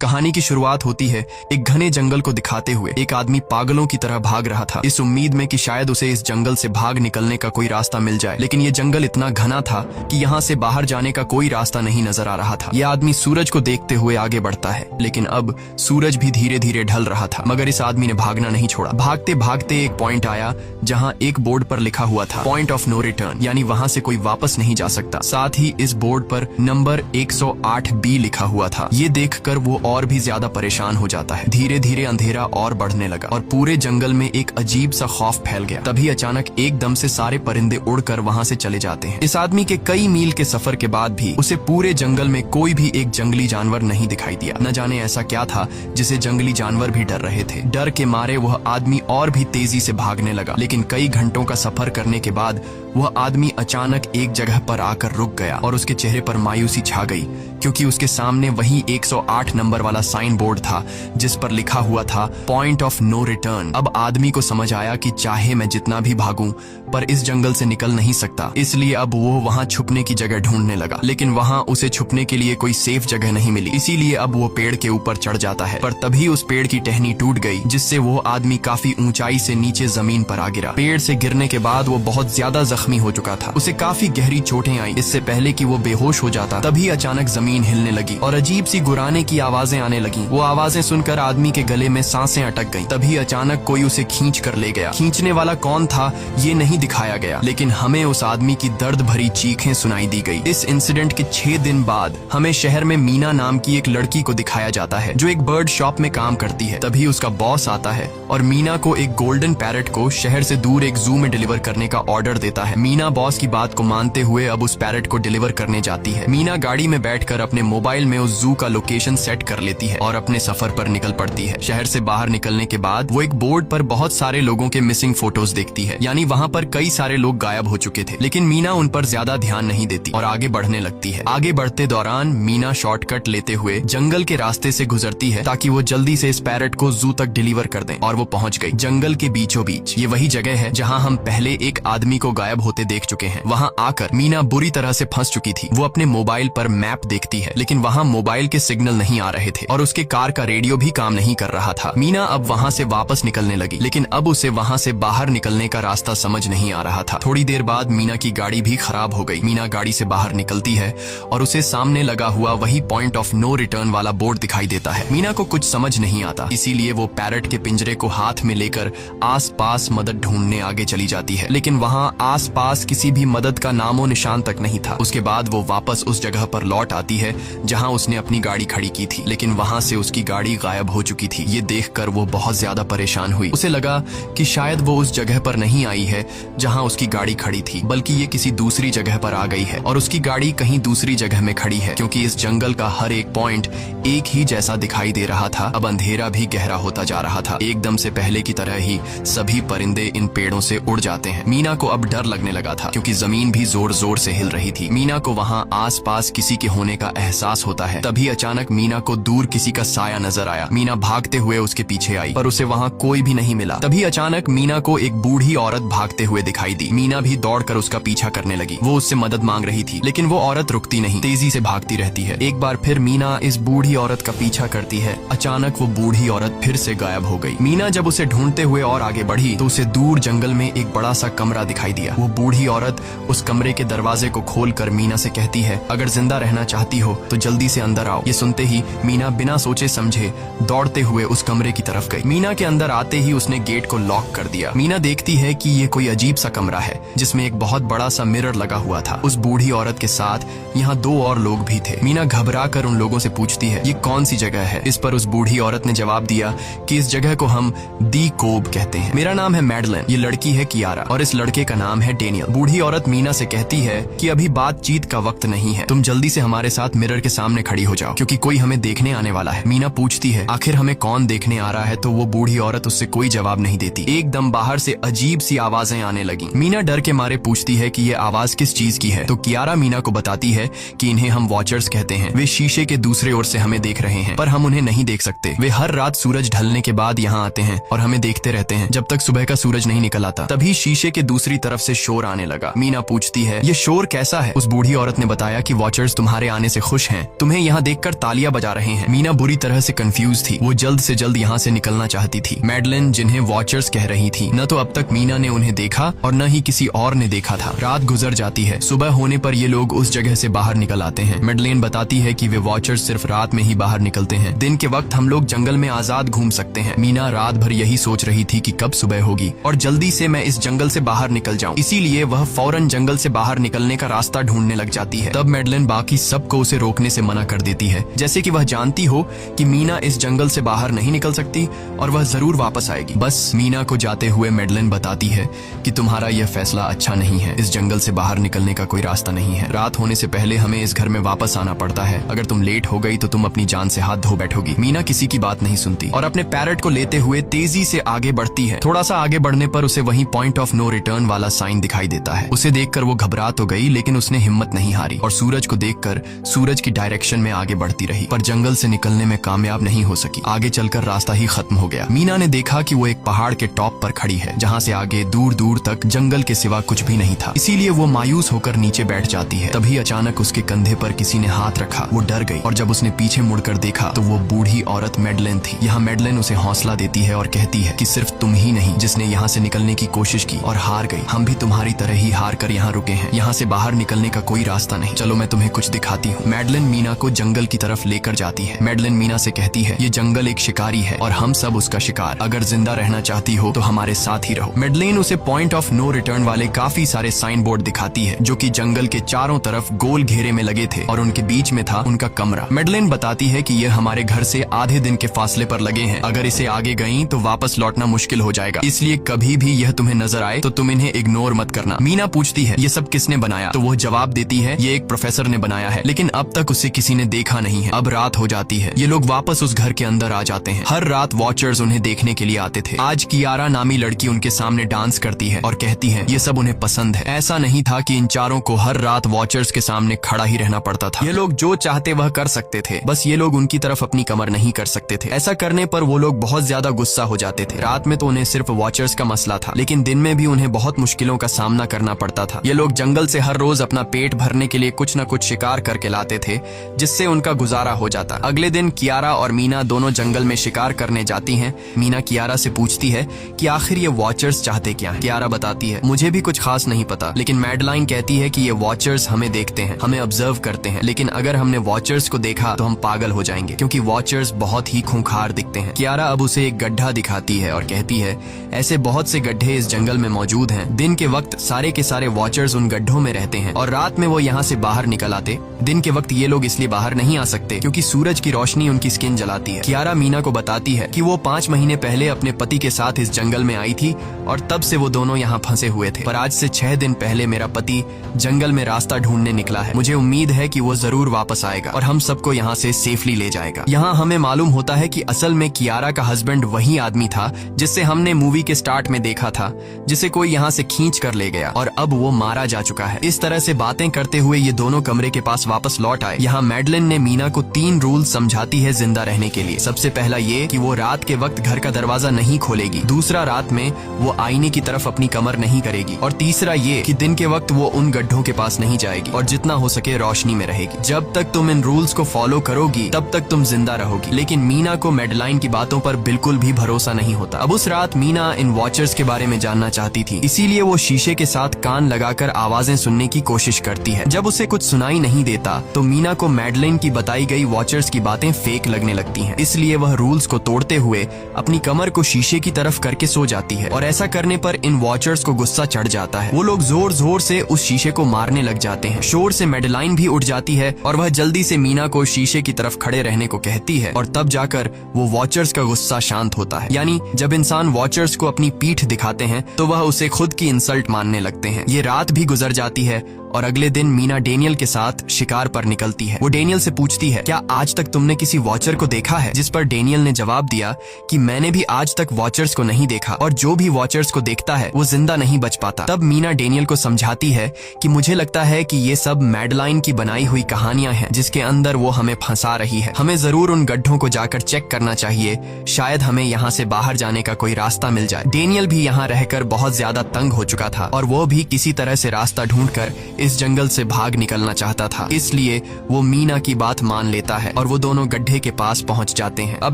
कहानी की शुरुआत होती है एक घने जंगल को दिखाते हुए। एक आदमी पागलों की तरह भाग रहा था, इस उम्मीद में कि शायद उसे इस जंगल से भाग निकलने का कोई रास्ता मिल जाए। लेकिन ये जंगल इतना घना था कि यहाँ से बाहर जाने का कोई रास्ता नहीं नजर आ रहा था। यह आदमी सूरज को देखते हुए आगे बढ़ता है, लेकिन अब सूरज भी धीरे धीरे ढल रहा था। मगर इस आदमी ने भागना नहीं छोड़ा। भागते भागते एक पॉइंट आया जहाँ एक बोर्ड पर लिखा हुआ था पॉइंट ऑफ नो रिटर्न, यानी वहाँ से कोई वापस नहीं जा सकता। साथ ही इस बोर्ड पर नंबर 108B लिखा हुआ था। ये देखकर वो और भी ज्यादा परेशान हो जाता है। धीरे धीरे अंधेरा और बढ़ने लगा और पूरे जंगल में एक अजीब सा खौफ फैल गया। तभी अचानक एकदम से सारे परिंदे उड़कर वहाँ से चले जाते हैं। इस आदमी के कई मील के सफर के बाद भी उसे पूरे जंगल में कोई भी एक जंगली जानवर नहीं दिखाई दिया। न जाने ऐसा क्या था जिसे जंगली जानवर भी डर रहे थे। डर के मारे वह आदमी और भी तेजी से भागने लगा, लेकिन कई घंटों का सफर करने के बाद वह आदमी अचानक एक जगह पर आकर रुक गया और उसके चेहरे पर मायूसी छा गई, क्योंकि उसके सामने वही 108 नंबर वाला साइन बोर्ड था जिस पर लिखा हुआ था पॉइंट ऑफ नो रिटर्न। अब आदमी को समझ आया कि चाहे मैं जितना भी भागूं पर इस जंगल से निकल नहीं सकता, इसलिए अब वो वहां छुपने की जगह ढूंढने लगा। लेकिन वहां उसे छुपने के लिए कोई सेफ जगह नहीं मिली, इसीलिए अब वो पेड़ के ऊपर चढ़ जाता है। पर तभी उस पेड़ की टहनी टूट गई, जिससे वो आदमी काफी ऊंचाई से नीचे जमीन पर आ गिरा। पेड़ से गिरने के बाद वो बहुत ज्यादा जख्मी हो चुका था। उसे काफी गहरी चोटें आई। इससे पहले कि वो बेहोश हो जाता तभी अचानक जमीन हिलने लगी और अजीब सी गुर्राने की आवाजें आने लगी। वो आवाजें सुनकर आदमी के गले में सांसें अटक गईं। तभी अचानक कोई उसे खींच कर ले गया। खींचने वाला कौन था ये नहीं दिखाया गया, लेकिन हमें उस आदमी की दर्द भरी चीखें सुनाई दी गई। इस इंसिडेंट के 6 दिन बाद हमें शहर में मीना नाम की एक लड़की को दिखाया जाता है जो एक बर्ड शॉप में काम करती है। तभी उसका बॉस आता है और मीना को एक गोल्डन पैरेट को शहर से दूर एक जू में डिलीवर करने का ऑर्डर देता है। मीना बॉस की बात को मानते हुए अब उस पैरेट को डिलीवर करने जाती है। मीना गाड़ी में बैठकर अपने मोबाइल में उस जू का लोकेशन सेट कर लेती है और अपने सफर पर निकल पड़ती है। शहर से बाहर निकलने के बाद वो एक बोर्ड पर बहुत सारे लोगों के मिसिंग फोटोज देखती है, यानी वहाँ पर कई सारे लोग गायब हो चुके थे। लेकिन मीना उन पर ज्यादा ध्यान नहीं देती और आगे बढ़ने लगती है। आगे बढ़ते दौरान मीना शॉर्टकट लेते हुए जंगल के रास्ते से गुजरती है ताकि वो जल्दी से इस पैरेट को जू तक डिलीवर कर दें, और वो पहुंच गई जंगल के बीचों बीच। ये वही जगह है जहाँ हम पहले एक आदमी को गायब होते देख चुके हैं। वहाँ आकर मीना बुरी तरह से फंस चुकी थी। वो अपने मोबाइल पर मैप देखती है, लेकिन वहाँ मोबाइल के सिग्नल नहीं आ रहे थे और उसके कार का रेडियो भी काम नहीं कर रहा था। मीना अब वहाँ से वापस निकलने लगी, लेकिन अब उसे वहाँ से बाहर निकलने का रास्ता समझ नहीं आ रहा था। थोड़ी देर बाद मीना की गाड़ी भी खराब हो गई। मीना गाड़ी से बाहर निकलती है और उसे सामने लगा हुआ वही पॉइंट ऑफ नो रिटर्न वाला बोर्ड दिखाई देता है। मीना को कुछ समझ नहीं आता, इसीलिए वो पैरेट के पिंजरे को हाथ में लेकर आसपास मदद ढूंढने आगे चली जाती है, लेकिन वहाँ आसपास किसी भी मदद का नामो निशान तक नहीं था। उसके बाद वो वापस उस जगह पर लौट आती है जहाँ उसने अपनी गाड़ी खड़ी की थी, लेकिन वहाँ से उसकी गाड़ी गायब हो चुकी थी। ये देखकर वो बहुत ज्यादा परेशान हुई। उसे लगा कि शायद वो उस जगह पर नहीं आई है जहाँ उसकी गाड़ी खड़ी थी, बल्कि ये किसी दूसरी जगह पर आ गई है और उसकी गाड़ी कहीं दूसरी जगह में खड़ी है, क्योंकि इस जंगल का हर एक पॉइंट एक ही जैसा दिखाई दे रहा था। अब अंधेरा भी गहरा होता जा रहा था। एकदम से पहले की तरह ही सभी परिंदे इन पेड़ों से उड़ जाते हैं। मीना को अब डर लगने लगा था, क्योंकि जमीन भी जोर जोर से हिल रही थी। मीना को वहाँ आसपास किसी के होने का एहसास होता है। तभी अचानक मीना को दूर किसी का साया नजर आया। मीना भागते हुए उसके पीछे आई, पर उसे वहाँ कोई भी नहीं मिला। तभी अचानक मीना को एक बूढ़ी औरत भागते हुए दिखाई दी। मीना भी दौड़कर उसका पीछा करने लगी। वो उससे मदद मांग रही थी, लेकिन वो औरत रुकती नहीं, तेजी से भागती रहती है। एक बार फिर मीना इस बूढ़ी औरत का पीछा करती है। अचानक वो बूढ़ी औरत फिर से गायब हो गई। मीना जब उसे ढूंढते हुए और आगे बढ़ी तो उसे दूर जंगल में एक बड़ा सा कमरा दिखाई दिया। वो बूढ़ी औरत उस कमरे के दरवाजे को खोलकर मीना से कहती है, अगर जिंदा रहना चाहती हो तो जल्दी से अंदर आओ। ये सुनते ही मीना बिना सोचे समझे दौड़ते हुए उस कमरे की तरफ गई। मीना के अंदर आते ही उसने गेट को लॉक कर दिया। मीना देखती है कि ये कोई अजीब सा कमरा है जिसमें एक बहुत बड़ा सा मिरर लगा हुआ था। उस बूढ़ी औरत के साथ यहाँ 2 और लोग भी थे। मीना घबरा कर उन लोगों से पूछती है, ये कौन सी जगह है? इस पर उस बूढ़ी औरत ने जवाब दिया कि इस जगह को हम दी कोब कहते हैं। मेरा नाम है मैडलिन, ये लड़की है कियारा और इस लड़के का नाम है डेनियल। बूढ़ी औरत मीना से कहती है कि अभी बातचीत का वक्त नहीं है, तुम जल्दी से हमारे साथ मिरर के सामने खड़ी हो जाओ, क्योंकि कोई हमें देखने आने वाला है। मीना पूछती है, आखिर हमें कौन देखने आ रहा है? तो वो बूढ़ी औरत उससे कोई जवाब नहीं देती। एकदम बाहर से अजीब सी आवाजें आने लगी। मीना डर के मारे पूछती है कि ये आवाज किस चीज की है? तो कियारा मीना को बताती है कि इन्हें हम वॉचर्स कहते हैं। वे शीशे के दूसरे ओर से हमें देख रहे हैं, पर हम उन्हें नहीं देख सकते। वे हर रात सूरज ढलने के बाद यहाँ आते हैं और हमें देखते रहते हैं जब तक सुबह का सूरज नहीं निकल आता। तभी शीशे के दूसरी तरफ से शोर आने लगा। मीना पूछती है, ये शोर कैसा है? उस बूढ़ी औरत ने बताया कि वॉचर्स तुम्हारे आने से खुश हैं, तुम्हें यहाँ देखकर तालियां बजा रहे हैं। मीना बुरी तरह से कंफ्यूज थी, वो जल्द से जल्द यहाँ से निकलना चाहती थी। मैडलिन जिन्हें वॉचर्स कह रही थी, न तो अब तक मीना ने उन्हें देखा और न ही किसी और ने देखा था। रात गुजर जाती है, सुबह होने पर ये लोग उस जगह से बाहर निकल आते हैं। मैडलिन बताती है कि वे वॉचर्स सिर्फ रात में ही बाहर निकलते हैं, दिन के वक्त हम लोग जंगल में आजाद घूम सकते हैं। मीना रात भर यही सोच रही थी कि कब सुबह होगी और जल्दी से मैं इस जंगल से बाहर निकल जाऊं, इसीलिए वह फौरन जंगल से बाहर निकलने का रास्ता ढूंढने लग जाती है। तब मैडलिन बाकी सबको उसे रोकने से मना कर देती है, जैसे कि वह जानती हो कि मीना इस जंगल से बाहर नहीं निकल सकती और वह जरूर वापस आएगी। बस मीना को जाते हुए मैडलिन बताती है कि तुम्हारा यह फैसला अच्छा नहीं है, इस जंगल से बाहर निकलने का कोई रास्ता नहीं है। रात होने से पहले हमें इस घर में वापस आना पड़ता है, अगर तुम लेट हो गई तो तुम अपनी जान से हाथ धो बैठोगी। मीना किसी की बात नहीं सुनती और अपने पैरट को लेते हुए तेजी से आगे बढ़ती है। थोड़ा सा आगे बढ़ने पर उसे वहीं पॉइंट ऑफ नो रिटर्न वाला साइन दिखाई देता है। उसे देखकर वो घबरा तो गई, लेकिन उसने हिम्मत नहीं हारी और सूरज को देखकर सूरज की डायरेक्शन में आगे बढ़ती रही, पर जंगल से निकलने में कामयाब नहीं हो सकी। आगे चलकर रास्ता ही खत्म हो गया। मीना ने देखा कि वो एक पहाड़ के टॉप पर खड़ी है, जहाँ से आगे दूर दूर तक जंगल के सिवा कुछ भी नहीं था, इसीलिए वो मायूस होकर नीचे बैठ जाती है। तभी अचानक उसके कंधे पर किसी ने हाथ रखा, वो डर गई और जब उसने पीछे मुड़कर देखा तो वो बूढ़ी औरत मैडलिन थी। यहाँ मैडलिन उसे हौसला देती है और कहती है कि सिर्फ तुम ही नहीं जिसने यहाँ से निकलने की कोशिश की और हार गई, हम भी तुम्हारी तरह ही हार कर यहाँ रुके हैं। यहाँ से बाहर निकलने का कोई रास्ता नहीं, चलो मैं तुम्हें कुछ दिखाती हूँ। मैडलिन मीना को जंगल की तरफ लेकर जाती है। मैडलिन मीना से कहती है, ये जंगल एक शिकारी है और हम सब उसका शिकार, अगर जिंदा रहना चाहती हो तो हमारे साथ ही रहो। मैडलिन उसे पॉइंट ऑफ नो रिटर्न वाले काफी सारे साइन बोर्ड दिखाती है, जो कि जंगल के चारों तरफ गोल घेरे में लगे थे और उनके बीच में था उनका कमरा। मैडलिन बताती है कि यह हमारे घर से आधे दिन के फासले पर लगे हैं, अगर इसे आगे गई तो वापस लौटना मुश्किल हो जाएगा, इसलिए कभी भी यह तुम्हें नजर आए तो तुम इन्हें इग्नोर मत करना। मीना पूछती है, ये सब किसने बनाया? तो वो जवाब देती है, ये एक प्रोफेसर ने बनाया है, लेकिन अब तक उसे किसी ने देखा नहीं है। अब रात हो जाती है, ये लोग वापस उस घर के अंदर आ जाते हैं। हर रात वॉचर्स उन्हें देखने के लिए आते थे। आज कियारा नामी लड़की उनके सामने डांस करती है और कहती है ये सब उन्हें पसंद है। ऐसा नहीं था कि इन चारों को हर रात वॉचर्स के सामने खड़ा ही रहना पड़ता था, ये लोग जो चाहते वह कर सकते थे, बस ये लोग उनकी तरफ अपनी कमर नहीं कर सकते थे। ऐसा करने पर वो लोग बहुत ज्यादा गुस्सा हो जाते थे। रात में तो उन्हें सिर्फ वॉचर्स का मसला था, लेकिन दिन में भी उन्हें बहुत मुश्किलों का सामना करना पड़ता था। ये लोग जंगल से हर रोज अपना पेट भरने के लिए कुछ न कुछ शिकार करके लाते थे, जिससे उनका गुजारा हो जाता। अगले दिन कियारा और मीना दोनों जंगल में शिकार करने जाती हैं। मीना कियारा से पूछती है कि आखिर ये वॉचर्स चाहते क्या हैं? कियारा बताती है, मुझे भी कुछ खास नहीं पता, लेकिन मैडलाइन कहती है कि ये वॉचर्स हमें देखते हैं, हमें ऑब्जर्व करते हैं, लेकिन अगर हमने वॉचर्स को देखा तो हम पागल हो जाएंगे, क्योंकि वॉचर्स बहुत ही खूंखार दिखते हैं। कियारा अब उसे एक गड्ढा दिखाती है और कहती है, ऐसे बहुत से गड्ढे इस जंगल में मौजूद हैं। दिन के वक्त सारे के सारे वॉचर्स उन गड्ढों में रहते हैं और रात में वो यहाँ से बाहर निकल आते। दिन के वक्त ये लोग इसलिए बाहर नहीं आ सकते क्योंकि सूरज की रोशनी उनकी स्किन जलाती है। कियारा मीना को बताती है कि वो 5 महीने पहले अपने पति के साथ इस जंगल में आई थी और तब से वो दोनों यहाँ फंसे हुए थे, पर आज से 6 दिन पहले मेरा पति जंगल में रास्ता ढूंढने निकला है। मुझे उम्मीद है कि वो जरूर वापस आएगा और हम सबको यहाँ से सेफली ले जाएगा। यहाँ हमें मालूम होता है कि असल में कियारा का हस्बैंड वही आदमी था जिससे हमने मूवी के स्टार्ट में देखा था, जिसे कोई यहाँ से खींच कर ले गया और अब वो मारा जा चुका है। इस तरह से बातें करते हुए ये दोनों कमरे के पास वापस लौट आए। यहाँ मैडलिन ने मीना को 3 रूल समझाती है जिंदा रहने के लिए। सबसे पहला ये कि वो रात के वक्त घर का दरवाजा नहीं खोलेगी, दूसरा रात में वो आईने की तरफ अपनी कमर नहीं करेगी और तीसरा ये कि दिन के वक्त वो उन गड्ढों के पास नहीं जाएगी और जितना हो सके रोशनी में रहेगी। जब तक तुम इन रूल्स को फॉलो करोगी तब तक तुम जिंदा रहोगी। लेकिन मीना को मैडलाइन की बातों पर बिल्कुल भी भरोसा नहीं होता। अब उस रात मीना इन वॉचर्स के बारे में जानना चाहती थी, इसीलिए वो शीशे के साथ कान लगाकर आवाजें सुनने की कोशिश करती है। जब उसे कुछ सुनाई नहीं देता तो मीना को मैडलाइन की बताई गई वॉचर्स की बातें फेक लगने लगती हैं। इसलिए वह रूल्स को तोड़ते हुए अपनी कमर को शीशे की तरफ करके सो जाती है और ऐसा करने पर इन वॉचर्स को गुस्सा चढ़ जाता है। वो लोग जोर जोर से उस शीशे को मारने लग जाते हैं। शोर से मैडलाइन भी उठ जाती है और वह जल्दी से मीना को शीशे की तरफ खड़े रहने को कहती है और तब जाकर वो वॉचर्स का गुस्सा शांत होता है। यानी जब इंसान वॉचर्स को अपनी पीठ दिखाते हैं तो वह उसे खुद की इंसल्ट मानने लगते हैं। ये रात भी गुजर जाती है और अगले दिन मीना डेनियल के साथ शिकार पर निकलती है। वो डेनियल से पूछती है, क्या आज तक तुमने किसी वॉचर को देखा है? जिस पर डेनियल ने जवाब दिया कि मैंने भी आज तक वॉचर्स को नहीं देखा और जो भी वॉचर्स को देखता है वो जिंदा नहीं बच पाता। तब मीना डेनियल को समझाती है कि मुझे लगता है कि ये सब मैडलाइन की बनाई हुई कहानियां हैं जिसके अंदर वो हमें फंसा रही है। हमें जरूर उन गड्ढों को जाकर चेक करना चाहिए, शायद हमें यहाँ से बाहर जाने का कोई रास्ता मिल जाए। डेनियल भी यहाँ रहकर बहुत ज्यादा तंग हो चुका था और वो भी किसी तरह से रास्ता ढूंढकर इस जंगल से भाग निकलना चाहता था। इसलिए वो मीना की बात मान लेता है और वो दोनों गड्ढे के पास पहुंच जाते हैं। अब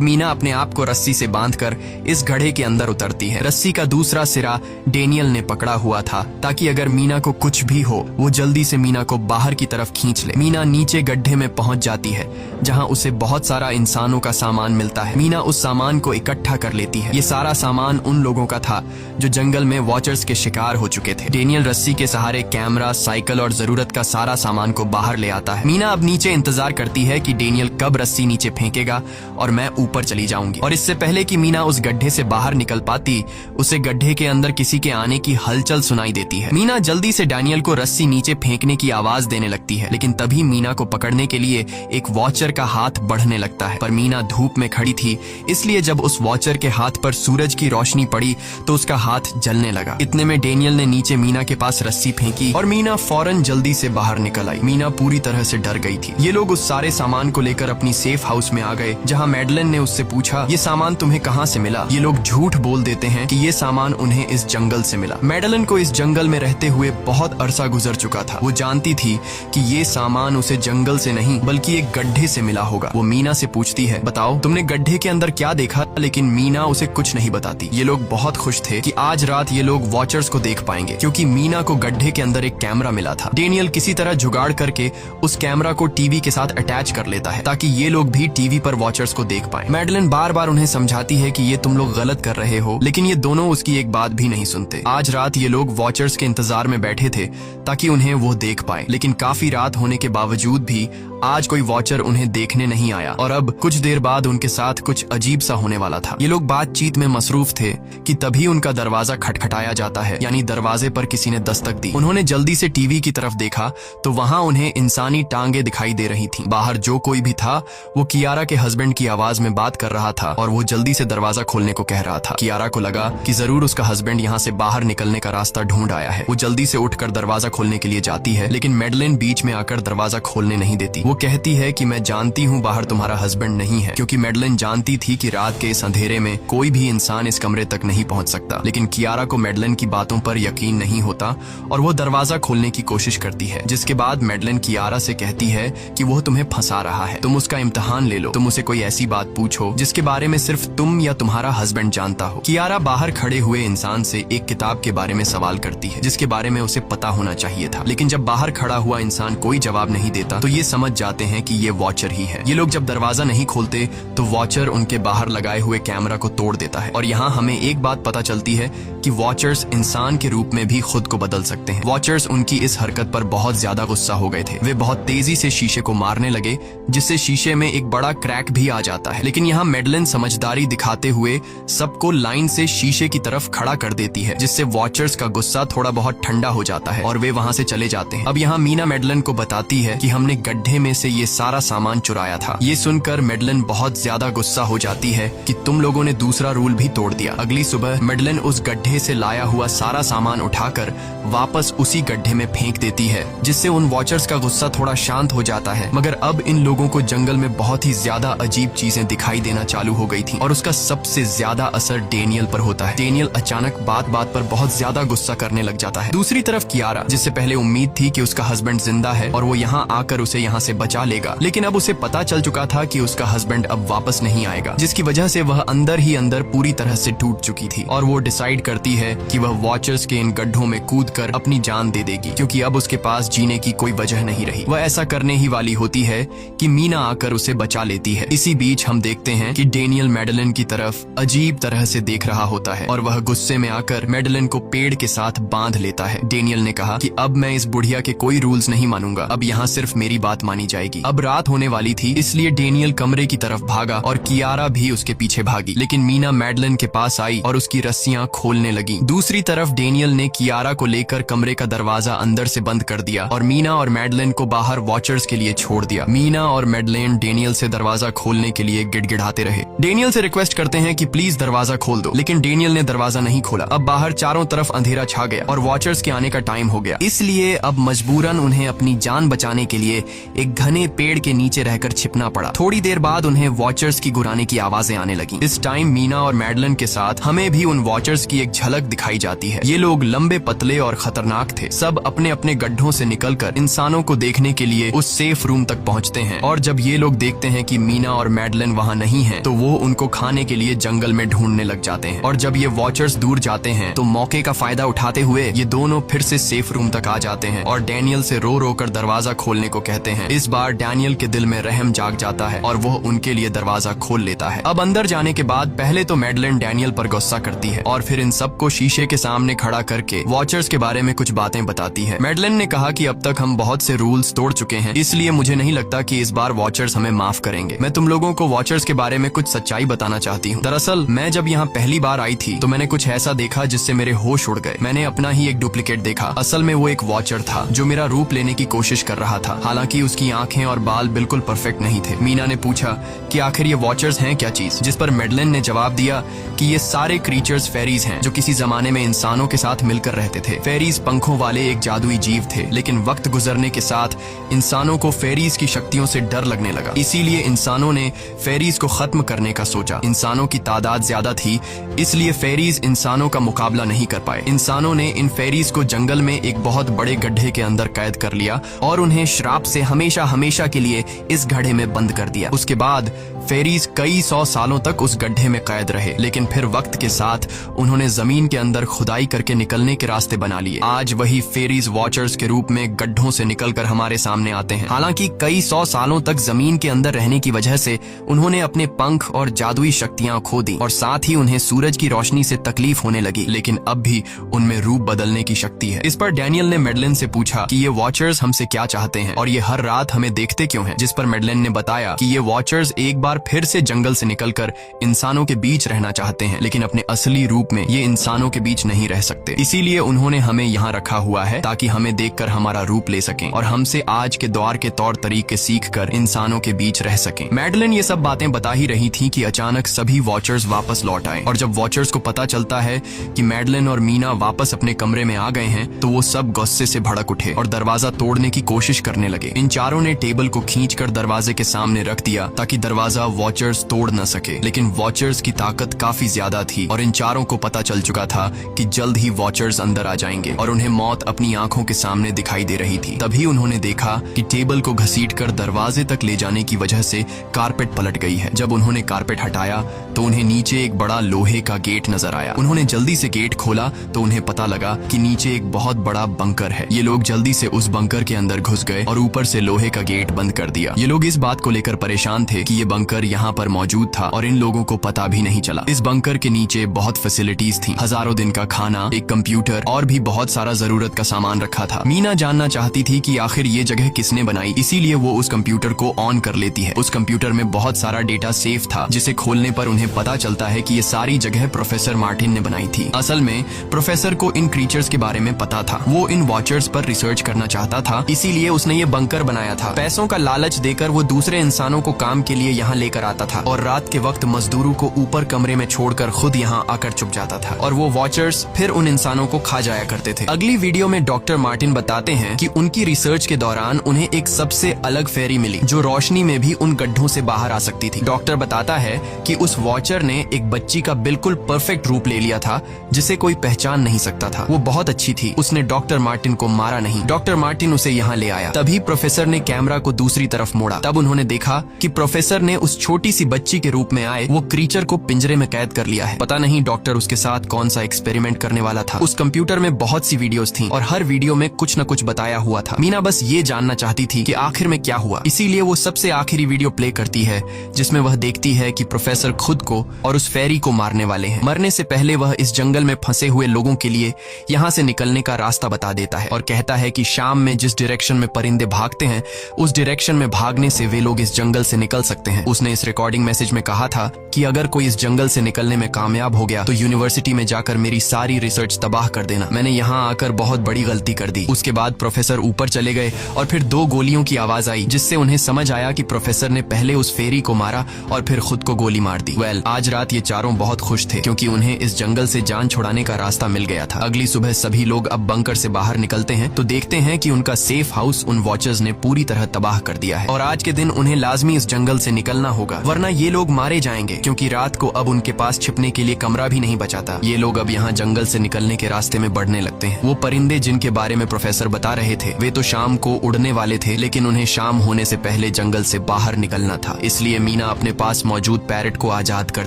मीना अपने आप को रस्सी से बांधकर इस गड्ढे के अंदर उतरती है। रस्सी का दूसरा सिरा डेनियल ने पकड़ा हुआ था ताकि अगर मीना को कुछ भी हो वो जल्दी से मीना को बाहर की तरफ खींच ले। मीना नीचे गड्ढे में पहुंच जाती है जहां उसे बहुत सारा इंसानों का सामान मिलता है। मीना उस सामान को इकट्ठा कर लेती है। ये सारा सामान उन लोगों का था जो जंगल में वॉचर्स के शिकार हो चुके थे। डेनियल रस्सी के सहारे कैमरा, साइकिल और जरूरत का सारा सामान को बाहर ले आता है। मीना अब नीचे इंतजार करती है कि डेनियल कब रस्सी नीचे फेंकेगा और मैं ऊपर चली जाऊंगी। और इससे पहले कि मीना उस गड्ढे से बाहर निकल पाती, उसे गड्ढे के अंदर किसी के आने की हलचल सुनाई देती है। मीना जल्दी से डेनियल को रस्सी नीचे फेंकने की आवाज देने लगती है, लेकिन तभी मीना को पकड़ने के लिए एक वॉचर का हाथ बढ़ने लगता है। पर मीना धूप में खड़ी थी, इसलिए जब उस वॉचर के हाथ पर सूरज की रोशनी पड़ी तो उसका हाथ जलने लगा। इतने में डेनियल ने नीचे मीना के पास रस्सी फेंकी और मीना फौरन जल्दी से बाहर निकल आई। मीना पूरी तरह से डर गई थी। ये लोग उस सारे सामान को लेकर अपनी सेफ हाउस में आ गए, जहाँ मैडलिन ने उससे पूछा, ये सामान तुम्हें कहाँ से मिला? ये लोग झूठ बोल देते हैं कि ये सामान उन्हें इस जंगल से मिला। मैडलिन को इस जंगल में रहते हुए बहुत अरसा गुजर चुका था। वो जानती थी कि ये सामान उसे जंगल से नहीं बल्कि एक गड्ढे से मिला होगा। वो मीना से पूछती है, बताओ तुमने गड्ढे के अंदर क्या देखा? लेकिन मीना उसे कुछ नहीं बताती। ये लोग बहुत खुश थे कि आज रात ये लोग वॉचर्स को देख पाएंगे, क्योंकि मीना को गड्ढे के अंदर एक कैमरा मिला था। डेनियल किसी तरह जुगाड़ करके उस कैमरा को टीवी के साथ अटैच कर लेता है ताकि ये लोग भी टीवी पर वॉचर्स को देख पाएं। मैडलिन बार बार उन्हें समझाती है कि ये तुम लोग गलत कर रहे हो, लेकिन ये दोनों उसकी एक बात भी नहीं सुनते। आज रात ये लोग वॉचर्स के इंतजार में बैठे थे ताकि उन्हें वो देख पाए, लेकिन काफी रात होने के बावजूद भी आज कोई वॉचर उन्हें देखने नहीं आया और अब कुछ देर बाद उनके साथ कुछ अजीब सा होने वाला था। ये लोग बातचीत में मसरूफ थे कि तभी उनका दरवाजा खटखटाया जाता है, यानी दरवाजे पर किसी ने दस्तक दी। उन्होंने जल्दी से टीवी की तरफ देखा तो वहां उन्हें इंसानी टांगे दिखाई दे रही थीं। बाहर जो कोई भी था वो कियारा के हस्बैंड की आवाज में बात कर रहा था और वो जल्दी से दरवाजा खोलने को कह रहा था। कियारा को लगा कि जरूर उसका हस्बैंड यहाँ से बाहर निकलने का रास्ता ढूंढ आया है। वो जल्दी से उठकर दरवाजा खोलने के लिए जाती है, लेकिन मैडलिन बीच में आकर दरवाजा खोलने नहीं देती। वो कहती है कि मैं जानती हूँ बाहर तुम्हारा हस्बैंड नहीं है, क्योंकि मैडलिन जानती थी कि रात के इस अंधेरे में कोई भी इंसान इस कमरे तक नहीं पहुंच सकता। लेकिन कियारा को मैडलिन की बातों पर यकीन नहीं होता और वो दरवाजा खोलने की कोशिश करती है, जिसके बाद मैडलिन कियारा से कहती है कि वो तुम्हें फंसा रहा है, तुम उसका इम्तिहान ले लो, तुम उसे कोई ऐसी बात पूछो जिसके बारे में सिर्फ तुम या तुम्हारा हस्बैंड जानता हो। कियारा बाहर खड़े हुए इंसान से एक किताब के बारे में सवाल करती है जिसके बारे में उसे पता होना चाहिए था, लेकिन जब बाहर खड़ा हुआ इंसान कोई जवाब नहीं देता तो ये समझ जाते हैं कि ये वॉचर ही है। ये लोग जब दरवाजा नहीं खोलते तो वॉचर उनके बाहर लगाए हुए कैमरा को तोड़ देता है और यहाँ हमें एक बात पता चलती है कि वॉचर्स इंसान के रूप में भी खुद को बदल सकते हैं। वॉचर्स उनकी इस हरकत पर बहुत ज्यादा गुस्सा हो गए थे। वे बहुत तेजी से शीशे को मारने लगे जिससे शीशे में एक बड़ा क्रैक भी आ जाता है, लेकिन यहाँ मैडलिन समझदारी दिखाते हुए सबको लाइन से शीशे की तरफ खड़ा कर देती है, जिससे वॉचर्स का गुस्सा थोड़ा बहुत ठंडा हो जाता है और वे वहाँ से चले जाते हैं। अब यहाँ मीना मैडलिन को बताती है कि हमने गड्ढे में से ये सारा सामान चुराया था। ये सुनकर मैडलिन बहुत ज्यादा गुस्सा हो जाती है कि तुम लोगों ने दूसरा रूल भी तोड़ दिया। अगली सुबह मैडलिन उस गड्ढे से लाया हुआ सारा सामान उठाकर वापस उसी गड्ढे में फेंक देती है, जिससे उन वॉचर्स का गुस्सा थोड़ा शांत हो जाता है। मगर अब इन लोगों को जंगल में बहुत ही ज्यादा अजीब चीजें दिखाई देना चालू हो गई थी और उसका सबसे ज्यादा असर डेनियल पर होता है। डेनियल अचानक बात बात पर बहुत ज्यादा गुस्सा करने लग जाता है। दूसरी तरफ कियारा, जिससे पहले उम्मीद थी कि उसका हस्बैंड जिंदा है और वो यहाँ आकर उसे यहाँ से बचा लेगा, लेकिन अब उसे पता चल चुका था कि उसका हस्बैंड अब वापस नहीं आएगा, जिसकी वजह से वह अंदर ही अंदर पूरी तरह से टूट चुकी थी और वो डिसाइड करती है कि वह वॉचर्स के इन गड्ढों में कूदकर अपनी जान दे देगी, क्योंकि अब उसके पास जीने की कोई वजह नहीं रही। वह ऐसा करने ही वाली होती है कि मीना आकर उसे बचा लेती है। इसी बीच हम देखते हैं कि डेनियल मैडलिन की तरफ अजीब तरह से देख रहा होता है और वह गुस्से में आकर मैडलिन को पेड़ के साथ बांध लेता है। डेनियल ने कहा कि अब मैं इस बुढ़िया के कोई रूल्स नहीं मानूंगा, अब यहाँ सिर्फ मेरी बात मानी जाएगी। अब रात होने वाली थी, इसलिए डेनियल कमरे की तरफ भागा और कियारा भी उसके पीछे भागी, लेकिन मीना मैडलिन के पास आई और उसकी रस्सियां खोलने लगी। दूसरी तरफ डेनियल ने कियारा को लेकर कमरे का दरवाजा अंदर से बंद कर दिया और मीना और मैडलिन को बाहर वॉचर्स के लिए छोड़ दिया। मीना और मैडलिन डेनियल से दरवाजा खोलने के लिए गिड़गिड़ाते रहे। डेनियल से रिक्वेस्ट करते हैं कि प्लीज दरवाजा खोल दो, लेकिन डेनियल ने दरवाजा नहीं खोला। अब बाहर चारों तरफ अंधेरा छा गया और वॉचर्स के आने का टाइम हो गया, इसलिए अब मजबूरन उन्हें अपनी जान बचाने के लिए एक घने पेड़ के नीचे रहकर छिपना पड़ा। थोड़ी देर बाद उन्हें वॉचर्स की गुराने की आवाजें आने लगी। इस टाइम मीना और मैडलिन के साथ हमें भी उन वॉचर्स की एक झलक दिखाई जाती है। ये लोग लंबे, पतले और खतरनाक थे। सब अपने अपने गड्ढों से निकलकर इंसानों को देखने के लिए उस सेफ रूम तक पहुंचते हैं। और जब ये लोग देखते हैं कि मीना और मैडलिन वहाँ नहीं है, तो वो उनको खाने के लिए जंगल में ढूंढने लग जाते हैं। और जब ये वॉचर्स दूर जाते हैं तो मौके का फायदा उठाते हुए ये दोनों फिर से सेफ रूम तक आ जाते हैं और डैनियल से रो रो कर दरवाजा खोलने को कहते हैं। इस बार डैनियल के दिल में रहम जाग जाता है और वो उनके लिए दरवाजा खोल लेता है। अब अंदर जाने के बाद पहले तो मैडलिन डैनियल पर गुस्सा करती है और फिर इन सबको शीशे के सामने खड़ा करके वॉचर्स के बारे में कुछ बातें बताती है। मैडलिन ने कहा कि अब तक हम बहुत से रूल्स तोड़ चुके हैं, इसलिए मुझे नहीं लगता कि इस बार वॉचर्स हमें माफ करेंगे। मैं तुम लोगों को वॉचर्स के बारे में कुछ सच्चाई बताना चाहती हूँ। दरअसल मैं जब यहाँ पहली बार आई थी तो मैंने कुछ ऐसा देखा जिससे मेरे होश उड़ गए। मैंने अपना ही एक डुप्लीकेट देखा। असल में वो एक वॉचर था जो मेरा रूप लेने की कोशिश कर रहा था। हालांकि उसकी आंखें और बाल बिल्कुल परफेक्ट नहीं थे। मीना ने पूछा कि आखिर ये वॉचर्स हैं क्या चीज, जिस पर मैडलिन ने जवाब दिया कि ये सारे क्रीचर्स फेरीज हैं जो किसी जमाने में इंसानों के साथ मिलकर रहते थे। फेरीज पंखों वाले एक जादुई जीव थे, लेकिन वक्त गुजरने के साथ इंसानों को फेरीज की शक्तियों से डर लगने लगा। इसीलिए इंसानों ने फेरीज को खत्म करने का सोचा। इंसानों की तादाद ज्यादा थी, इसलिए फेरीज इंसानों का मुकाबला नहीं कर पाए। इंसानों ने इन फेरीज को जंगल में एक बहुत बड़े गड्ढे के अंदर कैद कर लिया और उन्हें श्राप से हमेशा हमेशा के लिए इस गड्ढे में बंद कर दिया। उसके बाद फेरीज कई 100 सालों तक उस गड्ढे में कैद रहे, लेकिन फिर वक्त के साथ उन्होंने जमीन के अंदर खुदाई करके निकलने के रास्ते बना लिए। आज वही फेरीज वॉचर्स के रूप में गड्ढों से निकलकर हमारे सामने आते हैं। हालांकि कई 100 सालों तक जमीन के अंदर रहने की वजह से उन्होंने अपने पंख और जादुई शक्तियां खो दी और साथ ही उन्हें सूरज की रोशनी से तकलीफ होने लगी, लेकिन अब भी उनमें रूप बदलने की शक्ति है। इस पर डैनियल ने मैडलिन से पूछा कि ये वॉचर्स हमसे क्या चाहते हैं और ये हर रात हमें देखते क्यों हैं, जिस पर मैडलिन ने बताया कि ये वॉचर्स एक बार फिर से जंगल से निकलकर इंसानों के बीच रहना चाहते हैं, लेकिन अपने असली रूप में ये इंसानों के बीच नहीं रह सकते। इसीलिए उन्होंने हमें यहाँ रखा हुआ है ताकि हमें देखकर हमारा रूप ले सकें और हमसे आज के दौर के तौर तरीके सीखकर इंसानों के बीच रह सकें। मैडलिन ये सब बातें बता ही रही थी कि अचानक सभी वॉचर्स वापस लौट आए और जब वॉचर्स को पता चलता है कि मैडलिन और मीना वापस अपने कमरे में आ गए हैं तो वो सब गुस्से से भड़क उठे और दरवाजा तोड़ने की कोशिश करने लगे। इन चारों ने टेबल को खींचकर दरवाजे के सामने रख दिया ताकि दरवाजा वॉचर्स तोड़ न सके, लेकिन वॉचर्स की ताकत काफी ज्यादा थी और इन चारों को पता चल चुका था कि जल्द ही वॉचर्स अंदर आ जाएंगे और उन्हें मौत अपनी आंखों के सामने दिखाई दे रही थी। तभी उन्होंने देखा कि टेबल को घसीटकर दरवाजे तक ले जाने की वजह से कारपेट पलट गई है। जब उन्होंने कारपेट हटाया तो उन्हें नीचे एक बड़ा लोहे का गेट नजर आया। उन्होंने जल्दी से गेट खोला तो उन्हें पता लगा कि नीचे एक बहुत बड़ा बंकर है। ये लोग जल्दी से उस बंकर के अंदर घुस गए और ऊपर से लोहे का गेट बंद कर दिया। ये लोग इस बात को लेकर परेशान थे कि ये बंकर यहाँ पर मौजूद था और इन लोगों को पता भी नहीं चला। इस बंकर के नीचे बहुत फैसिलिटीज थी, हजारों दिन का खाना, एक कंप्यूटर और भी बहुत सारा जरूरत का सामान रखा था। मीना जानना चाहती थी कि आखिर ये जगह किसने बनाई, इसीलिए वो उस कंप्यूटर को ऑन कर लेती है। उस कंप्यूटर में बहुत सारा डेटा सेफ था जिसे खोलने पर उन्हें पता चलता है कि ये सारी जगह प्रोफेसर मार्टिन ने बनाई थी। असल में प्रोफेसर को इन क्रीचर्स के बारे में पता था। वो इन वॉचर्स पर रिसर्च करना चाहता था, इसीलिए उसने ये बंकर बनाया था। पैसों का लालच देकर वो दूसरे इंसानों को काम के लिए यहाँ लेकर आता था और रात के वक्त मजदूरों को ऊपर कमरे में छोड़कर खुद यहाँ आकर छुप जाता था और वो वॉचर्स फिर उन इंसानों को खा जाया करते थे। अगली वीडियो में डॉक्टर मार्टिन बताते हैं कि उनकी रिसर्च के दौरान उन्हें एक सबसे अलग फेरी मिली जो रोशनी में भी उन गड्ढों से बाहर आ सकती थी। डॉक्टर बताता है कि उस वॉचर ने एक बच्ची का बिल्कुल परफेक्ट रूप ले लिया था जिसे कोई पहचान नहीं सकता था। वो बहुत अच्छी थी, उसने डॉक्टर मार्टिन को मारा नहीं। डॉक्टर मार्टिन उसे यहाँ ले आया। तभी प्रोफेसर ने कैमरा को दूसरी तरफ मोड़ा। तब उन्होंने देखा कि प्रोफेसर ने उस छोटी सी बच्ची के रूप में आए वो क्रीचर को पिंजरे में कैद कर लिया है। पता नहीं डॉक्टर उसके साथ कौन सा एक्सपेरिमेंट करने वाला था। उस कंप्यूटर में बहुत सी वीडियोस थी और हर वीडियो में कुछ न कुछ बताया हुआ था। मीना बस ये जानना चाहती थी कि आखिर में क्या हुआ, इसीलिए वो सबसे आखिरी वीडियो प्ले करती है जिसमें वह देखती है कि प्रोफेसर खुद को और उस फेरी को मारने वाले हैं। मरने से पहले वह इस जंगल में फंसे हुए लोगों के लिए यहाँ से निकलने का रास्ता बता देता है और कहता है कि शाम में जिस डायरेक्शन में परिंदे भागते हैं उस डायरेक्शन में भागने से वे लोग इस जंगल से निकल सकते हैं। उसने इस रिकॉर्डिंग मैसेज में कहा था कि अगर कोई इस जंगल से निकलने में कामयाब हो गया तो यूनिवर्सिटी में जाकर मेरी सारी रिसर्च तबाह कर देना। मैंने यहाँ आकर बहुत बड़ी गलती कर दी। उसके बाद प्रोफेसर ऊपर चले गए और फिर 2 गोलियों की आवाज आई जिससे उन्हें समझ आया कि प्रोफेसर ने पहले उस फेरी को मारा और फिर खुद को गोली मार दी। आज रात ये चारों बहुत खुश थे क्योंकि उन्हें इस जंगल से जान छुड़ाने का रास्ता मिल गया था। अगली सुबह सभी लोग अब बंकर से बाहर निकलते हैं तो देखते हैं कि उनका सेफ हाउस उन वॉचर्स ने पूरी तरह तबाह कर दिया है और आज के दिन उन्हें लाजमी इस जंगल से निकलना होगा वरना ये लोग मारे जाएंगे क्योंकि रात को अब उनके पास छिपने के लिए कमरा भी नहीं बचा था। ये लोग अब यहाँ जंगल से निकलने के रास्ते में बढ़ने लगते हैं। वो परिंदे जिनके बारे में प्रोफेसर बता रहे थे वे तो शाम को उड़ने वाले थे, लेकिन उन्हें शाम होने से पहले जंगल से बाहर निकलना था। इसलिए मीना अपने पास मौजूद पैरट को आजाद कर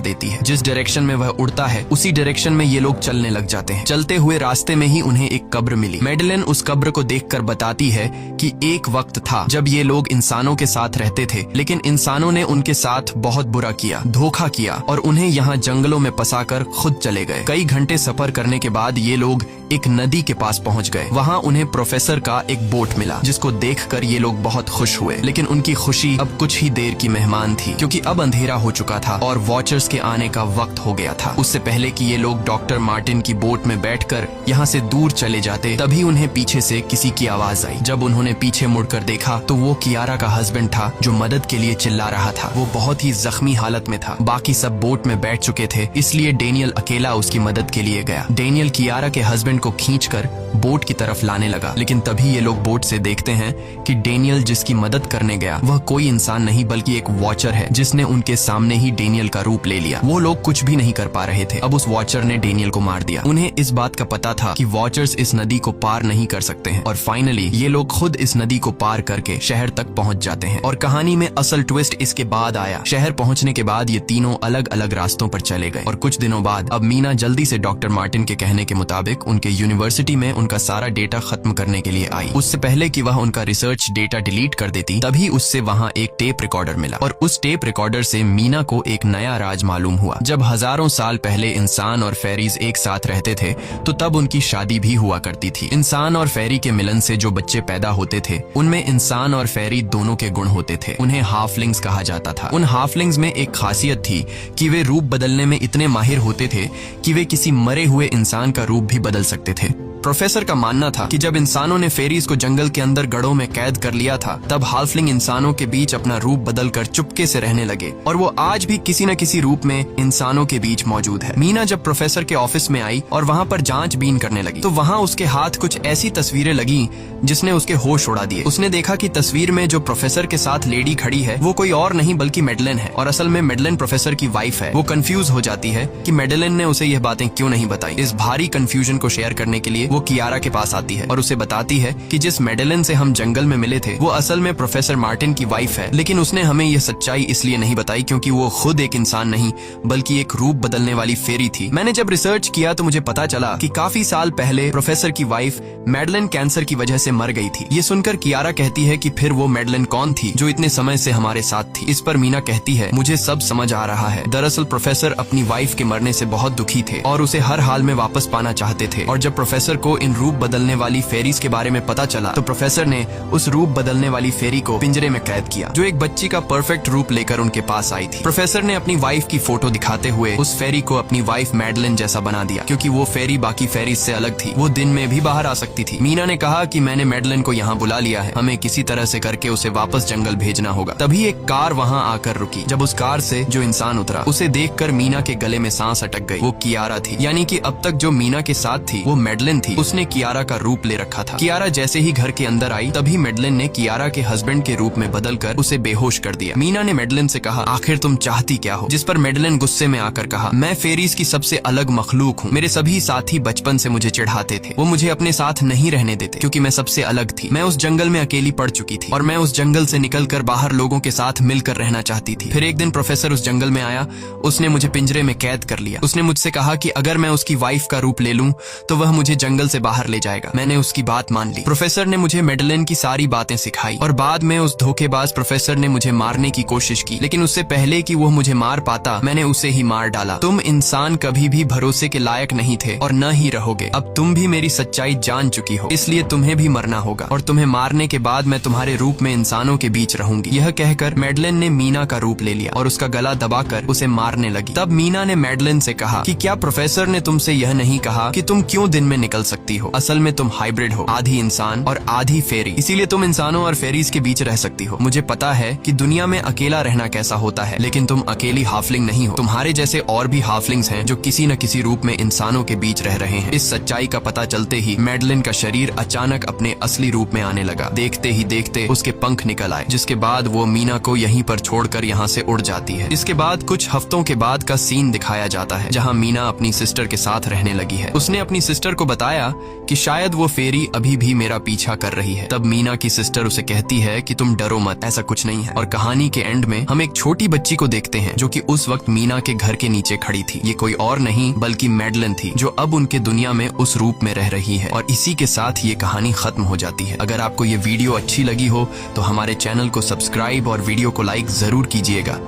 देती है। जिस डायरेक्शन में वह उड़ता है उसी डायरेक्शन में ये लोग चलने लग जाते हैं। चलते हुए रास्ते में ही उन्हें एक कब्र मिली। मैडेलिन उस कब्र को देखकर बताती है कि एक वक्त था जब ये लोग इंसानों के साथ रहते थे, लेकिन इंसानों ने उनके साथ बहुत बुरा किया, धोखा किया और उन्हें यहाँ जंगलों में फंसाकर खुद चले गए। कई घंटे सफर करने के बाद ये लोग एक नदी के पास पहुंच गए। वहाँ उन्हें प्रोफेसर का एक बोट मिला, जिसको देखकर ये लोग बहुत खुश हुए। लेकिन उनकी खुशी अब कुछ ही देर की मेहमान थी, क्योंकि अब अंधेरा हो चुका था और वॉचर्स के आने का वक्त हो गया था। उससे पहले कि ये लोग डॉक्टर मार्टिन की बोट में बैठकर यहाँ से दूर चले जाते, तभी उन्हें पीछे से किसी की आवाज आई। जब उन्होंने पीछे मुड़कर देखा तो वो कियारा का हस्बैंड था, जो मदद के लिए चिल्ला रहा था। वो बहुत ही जख्मी हालत में था। बाकी सब बोट में बैठ चुके थे, इसलिए डेनियल अकेला उसकी मदद के लिए गया। डेनियल कियारा के हस्बैंड को खींचकर बोट की तरफ लाने लगा, लेकिन तभी ये लोग बोट से देखते हैं कि डेनियल जिसकी मदद करने गया वह कोई इंसान नहीं बल्कि एक वॉचर है, जिसने उनके सामने ही डेनियल का रूप ले लिया। वो लोग कुछ भी नहीं कर पा रहे थे। अब उस वॉचर ने डेनियल को मार दिया। उन्हें इस बात का पता था कि वॉचर्स इस नदी को पार नहीं कर सकते हैं और फाइनली ये लोग खुद इस नदी को पार करके शहर तक पहुंच जाते हैं। और कहानी में असल ट्विस्ट इसके बाद आया। शहर पहुंचने के बाद ये तीनों अलग अलग रास्तों पर चले गए और कुछ दिनों बाद अब मीना जल्दी से डॉक्टर मार्टिन के कहने के मुताबिक उनके यूनिवर्सिटी में उनका सारा डेटा खत्म करने के लिए आई। उससे पहले कि वह उनका रिसर्च डेटा डिलीट कर देती, तभी उससे वहाँ एक टेप रिकॉर्डर मिला और उस टेप रिकॉर्डर से मीना को एक नया राज मालूम हुआ। जब हजारों साल पहले इंसान और फेरीज एक साथ रहते थे तो तब उनकी शादी भी हुआ करती थी। इंसान और फेरी के मिलन से जो बच्चे पैदा होते थे उनमें इंसान और फेरी दोनों के गुण होते थे। उन्हें हाफलिंग्स कहा जाता था। उन हाफलिंग्स में एक खासियत थी कि वे रूप बदलने में इतने माहिर होते थे कि वे किसी मरे हुए इंसान का रूप भी बदल सकते थे। प्रोफेसर का मानना था कि जब इंसानों ने फेरीज को जंगल के अंदर गढ़ों में कैद कर लिया था, तब हाफलिंग इंसानों के बीच अपना रूप बदलकर चुपके से रहने लगे और वो आज भी किसी न किसी रूप में इंसानों के बीच मौजूद है। मीना जब प्रोफेसर के ऑफिस में आई और वहाँ पर जांचबीन करने लगी तो वहाँ उसके हाथ कुछ ऐसी तस्वीरें लगी जिसने उसके होश उड़ा दिए। उसने देखा कि तस्वीर में जो प्रोफेसर के साथ लेडी खड़ी है वो कोई और नहीं बल्कि मैडेलिन है और असल में मैडेलिन प्रोफेसर की वाइफ है। वो कंफ्यूज हो जाती है कि मैडेलिन ने उसे यह बातें क्यों नहीं बताई। इस भारी कंफ्यूजन को शेयर करने के लिए वो कियारा के पास आती है और उसे बताती है कि जिस मैडेलिन से हम जंगल में मिले थे वो असल में प्रोफेसर मार्टिन की वाइफ है, लेकिन उसने हमें यह सच्चाई इसलिए नहीं बताई क्योंकि वो खुद एक इंसान नहीं बल्कि एक रूप बदलने वाली फेरी थी। मैंने जब रिसर्च किया तो मुझे पता चला कि काफी साल पहले प्रोफेसर की वाइफ मैडेलिन कैंसर की वजह से मर गई थी। ये सुनकर कियारा कहती है कि फिर वो मैडेलिन कौन थी जो इतने समय से हमारे साथ थी। इस पर मीना कहती है, मुझे सब समझ आ रहा है। दरअसल प्रोफेसर अपनी वाइफ के मरने से बहुत दुखी थे और उसे हर हाल में वापस पाना चाहते थे और जब प्रोफेसर को इन रूप बदलने वाली फेरीज के बारे में पता चला तो प्रोफेसर ने उस रूप बदलने वाली फेरी को पिंजरे में कैद किया, जो एक बच्ची का परफेक्ट रूप लेकर उनके पास आई थी। प्रोफेसर ने अपनी वाइफ की फोटो दिखाते हुए उस फेरी को अपनी वाइफ मैडेलिन जैसा बना दिया, क्योंकि वो फेरी बाकी फेरीज से अलग थी। वो दिन में भी बाहर आ सकती थी। मीना ने कहा कि मैंने मैडेलिन को यहाँ बुला लिया है, हमें किसी तरह से करके उसे वापस जंगल भेजना होगा। तभी एक कार वहाँ आकर रुकी। जब उस कार से जो इंसान उतरा उसे देखकर मीना के गले में सांस अटक गई। वो कियारा थी, यानी कि अब तक जो मीना के साथ थी वो मैडेलिन थी। उसने कियारा का रूप ले रखा था। कियारा जैसे ही घर के अंदर आई तभी मैडेलिन ने कियारा के हस्बैंड के रूप में बदलकर उसे बेहोश कर दिया। मीना ने मैडेलिन से कहा, आखिर तुम चाहती क्या हो? जिस पर मैडेलिन गुस्से में आकर कहा, मैं फेरीज की सबसे अलग मखलूक हूँ। मेरे सभी साथी बचपन से मुझे चिढ़ाते थे। वो मुझे अपने साथ नहीं रहने देते क्योंकि मैं सबसे अलग थी। मैं उस जंगल में अकेली पड़ चुकी थी और मैं उस जंगल से निकलकर बाहर लोगों के साथ मिलकर रहना चाहती थी। फिर एक दिन प्रोफेसर उस जंगल में आया। उसने मुझे पिंजरे में कैद कर लिया। उसने मुझसे कहा कि अगर मैं उसकी वाइफ का रूप ले लूं तो वह मुझे जंगल से बाहर ले जाएगा। मैंने उसकी बात मान ली। प्रोफेसर ने मुझे मैडेलिन की सारी बातें सिखाई और बाद में उस धोखेबाज प्रोफेसर ने मुझे मारने की कोशिश की, लेकिन उससे पहले कि वो मुझे मार पाता मैंने उसे ही मार डाला। तुम इंसान कभी भी भरोसे के लायक नहीं थे और न ही रहोगे। अब तुम भी मेरी सच्चाई जान चुकी हो, इसलिए तुम्हें भी मरना होगा और तुम्हें मारने के बाद मैं तुम्हारे रूप में इंसानों के बीच रहूंगी। यह कहकर मैडेलिन ने मीना का रूप ले लिया और उसका गला दबाकर उसे मारने लगी। तब मीना ने मैडेलिन से कहा कि क्या प्रोफेसर ने तुमसे यह नहीं कहा कि तुम क्यों दिन में निकल सकती हो। असल में तुम हाइब्रिड हो, आधी इंसान और आधी फेरी, इसीलिए तुम इंसानों और फेरीज के बीच रह सकती हो। मुझे पता है कि दुनिया में अकेला रहना कैसा होता है, लेकिन तुम अकेली हाफलिंग नहीं हो। तुम्हारे जैसे और भी हाफलिंग्स हैं जो किसी न किसी रूप में इंसानों के बीच रह रहे हैं। इस सच्चाई का पता चलते ही मैडलिन का शरीर अचानक अपने असली रूप में आने लगा। देखते ही देखते उसके पंख निकल आए, जिसके बाद वो मीना को यहीं पर छोड़कर यहाँ से उड़ जाती है। इसके बाद कुछ हफ्तों के बाद का सीन दिखाया जाता है, जहाँ मीना अपनी सिस्टर के साथ रहने लगी है। उसने अपनी सिस्टर को बताया कि शायद वो फेरी अभी भी मेरा पीछा कर रही है। तब मीना की सिस्टर उसे कहती है कि तुम डरो मत, ऐसा कुछ नहीं है। और कहानी के एंड में हम एक छोटी बच्ची को देखते हैं जो कि उस वक्त मीना के घर के नीचे खड़ी थी। ये कोई और नहीं बल्कि मैडलिन थी, जो अब उनके दुनिया में उस रूप में रह रही है। और इसी के साथ ये कहानी खत्म हो जाती है। अगर आपको ये वीडियो अच्छी लगी हो तो हमारे चैनल को सब्सक्राइब और वीडियो को लाइक जरूर कीजिएगा।